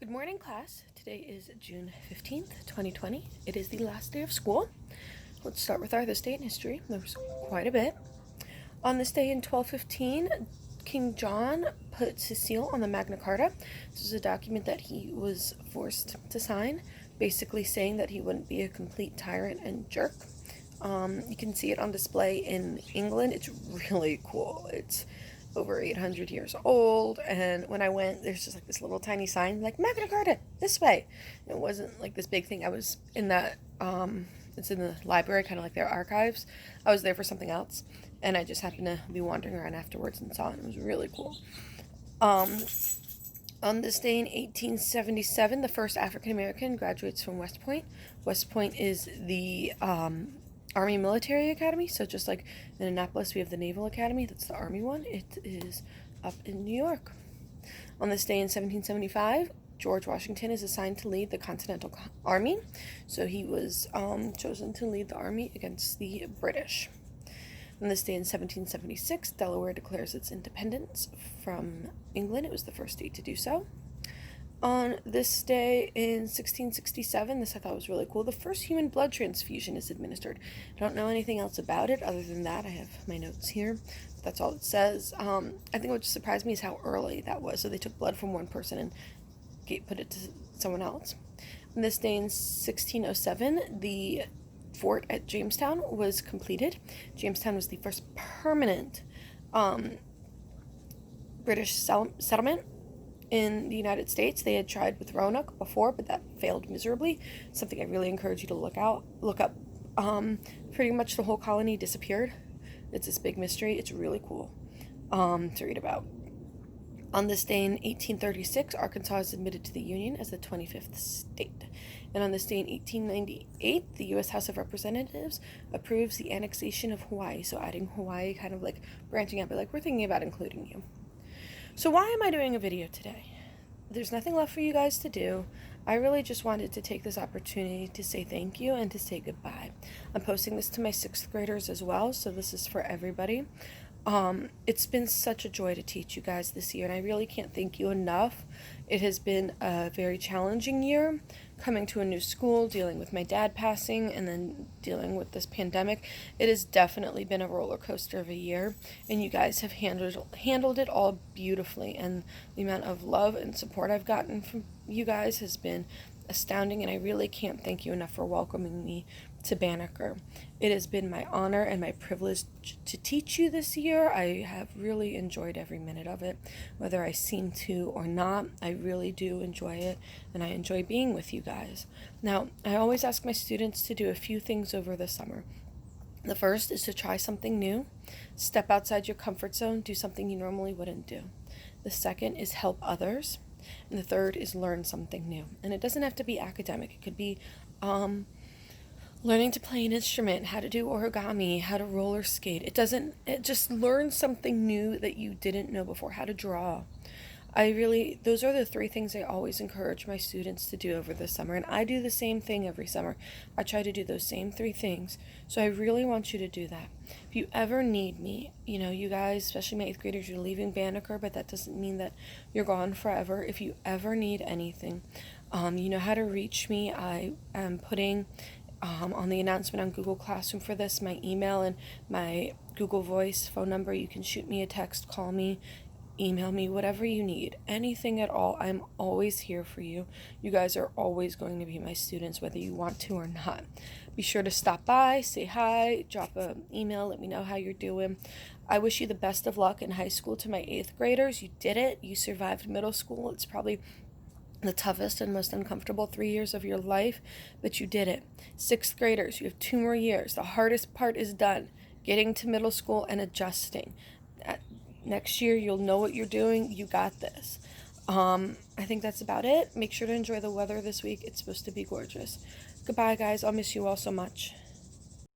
Good morning, class. Today is June 15th, 2020. It is the last day of school. Let's start with our this day in history. There's quite a bit. On this day in 1215, King John puts his seal on the Magna Carta. This is a document that he was forced to sign, basically saying that he wouldn't be a complete tyrant and jerk. You can see it on display in England. It's really cool. It's over 800 years old, and when I went, there's just like this little tiny sign like Magna Carta this way. It wasn't like this big thing. I was in that it's in the library, kind of like their archives. I was there for something else, and I just happened to be wandering around afterwards and saw it. It was really cool. On this day in 1877, the first African American graduates from West Point. West Point is the Army Military Academy. So just like in Annapolis, we have the Naval Academy. That's the Army one. It is up in New York. On this day in 1775, George Washington is assigned to lead the Continental Army. So he was chosen to lead the army against the British. On this day in 1776, Delaware declares its independence from England. It was the first state to do so. On this day in 1667, this I thought was really cool, the first human blood transfusion is administered. I don't know anything else about it other than that. I have my notes here. That's all it says. I think what surprised me is how early that was. So they took blood from one person and put it to someone else. On this day in 1607, the fort at Jamestown was completed. Jamestown was the first permanent British settlement in the United States. They had tried with Roanoke before, but that failed miserably. Something I really encourage you to look up. Pretty much the whole colony disappeared. It's this big mystery. It's really cool to read about. On this day in 1836, Arkansas is admitted to the Union as the 25th state. And on this day in 1898, the U.S. House of Representatives approves the annexation of Hawaii. So adding Hawaii, kind of like branching out, but like we're thinking about including you. So why am I doing a video today? There's nothing left for you guys to do. I really just wanted to take this opportunity to say thank you and to say goodbye. I'm posting this to my 6th graders as well, so this is for everybody. It's been such a joy to teach you guys this year, and I really can't thank you enough. It has been a very challenging year, coming to a new school, dealing with my dad passing, and then dealing with this pandemic. It has definitely been a roller coaster of a year, and you guys have handled it all beautifully, and the amount of love and support I've gotten from you guys has been astounding, and I really can't thank you enough for welcoming me to Banneker. It has been my honor and my privilege to teach you this year. I have really enjoyed every minute of it, whether I seem to or not. I really do enjoy it, and I enjoy being with you guys. Now, I always ask my students to do a few things over the summer. The first is to try something new, step outside your comfort zone, do something you normally wouldn't do. The second is help others. And the third is learn something new. And it doesn't have to be academic. It could be learning to play an instrument, how to do origami, how to roller skate. It just learn something new that you didn't know before, how to draw. Those are the 3 things I always encourage my students to do over the summer. And I do the same thing every summer. I try to do those same 3 things. So I really want you to do that. If you ever need me, you guys, especially my 8th graders, you're leaving Banneker, but that doesn't mean that you're gone forever. If you ever need anything, you know how to reach me. I am putting on the announcement on Google Classroom for this, my email and my Google Voice phone number. You can shoot me a text, call me, email me, whatever you need, anything at all. I'm always here for you. You guys are always going to be my students, whether you want to or not. Be sure to stop by, say hi, drop an email, let me know how you're doing. I wish you the best of luck in high school. To my 8th graders, you did it. You survived middle school. It's probably the toughest and most uncomfortable 3 years of your life, but you did it. 6th graders, you have 2 more years. The hardest part is done, getting to middle school and adjusting. Next year, you'll know what you're doing. You got this. I think that's about it. Make sure to enjoy the weather this week. It's supposed to be gorgeous. Goodbye, guys. I'll miss you all so much.